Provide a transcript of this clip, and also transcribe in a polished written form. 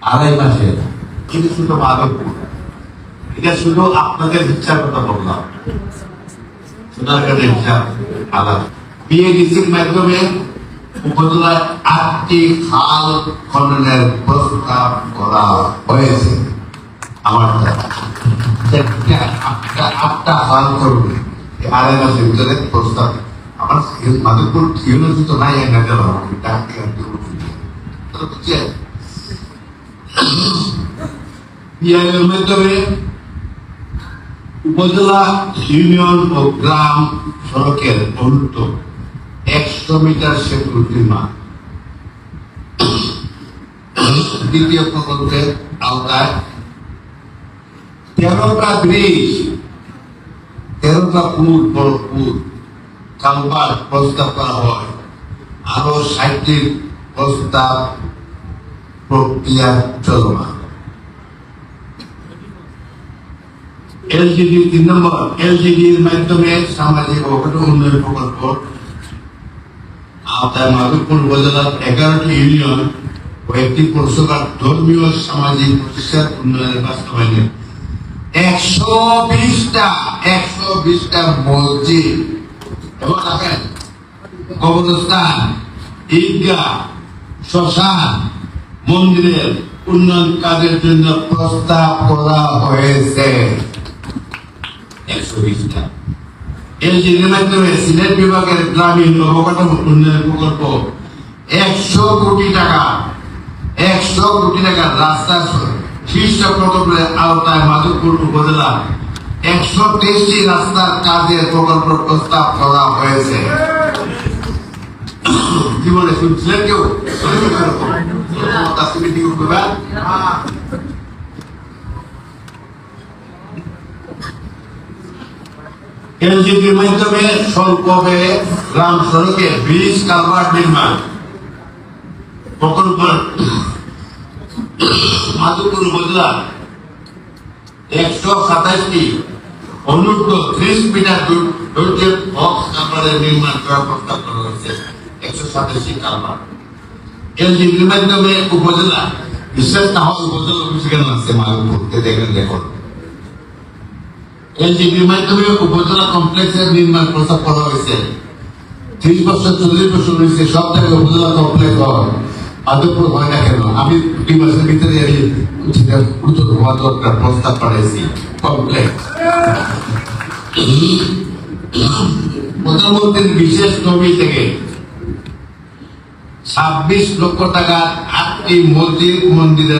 আড়াই মাসে কিন্তু শুধু মাধবপুর, এটা শুধু আপনাদের ইচ্ছার কথা বললাম, সোনারগাঁয়ের ইচ্ছা আলাদা। বিএডিসির মাধ্যমে উপজেলায় 8টি খাল খননের প্রস্তাব করা হয়েছে। আমার আটটা খাল করবে আড়াই মাসের ভিতরে প্রস্তাব। আমার মাধবপুর ইউনিভার্সিটি তো নাই এক হাজার মাধ্যমে উপজেলা ইউনিয়ন ও গ্রাম সড়কের অন্তত 100 মিটার সেতু নির্মাণ। দ্বিতীয় প্রকল্পের আওতায় 13টা ব্রিজ, 13টা পুল কালভার্ট প্রস্তাব করা হয়। আরো 60টির প্রস্তাব প্রক্রিয়া চলমান। এলজিডি 3 নম্বর, এলজিডির মাধ্যমে সামাজিক অবকাঠামো উন্নয়ন প্রকল্প আওতায় মাধবপুর উপজেলার 11টি ইউনিয়ন ও একটি পৌরসভার ধর্মীয় সামাজিক প্রতিষ্ঠান উন্নয়নের বাস্তবায়নে 120টা মসজিদ এবং কবরস্থান, ঈদগাহ, শ্মশান, মন্দিরের উন্নয়ন কাজের জন্য প্রস্তাব করা হয়েছে। 120টা। এলজিডির মাধ্যমে সিলেট বিভাগের গ্রামীণ অবকাঠামো উন্নয়ন প্রকল্প 100 কোটি টাকা রাস্তা শীর্ষ প্রকল্পের আওতায় মাধবপুর উপজেলা 123টি রাস্তার কাজের প্রকল্প প্রস্তাব করা হয়েছে। জীবনে শুনছিলেন কেউ? এলজিডির মাধ্যমে স্বল্প ব্যয়ে গ্রাম সড়কে ব্রিজ কালভার্ট নির্মাণ প্রকল্প মাধবপুর উপজেলা 127টি অনূর্ধ্ব 30 মিটার দৈর্ঘ্যের বক্স কালভার্টের নির্মাণ করার প্রস্তাব করা হয়েছে। 127টি কালভার্ট এলজিডির মাধ্যমে উপজেলা বিশেষ তাহলে উপজেলা অফিস কেন আছে মাধবপুরকে দেখেন দেখুন। এলজিডির মাধ্যমে উপজেলা কমপ্লেক্সের নির্মাণ প্রস্তাব করা হয়েছে। 30 বছর 40 বছর হয়েছে সব জায়গায় উপজেলা কমপ্লেক্স হয়, মাধবপুর হয় না কেন? আমি 2 মাসের ভিতরে দরকার প্রস্তাব পাঠাইছি কমপ্লেক্স। প্রধানমন্ত্রীর বিশেষ তহবিল থেকে 26 লক্ষ টাকা 8টি মসজিদ মন্দিরের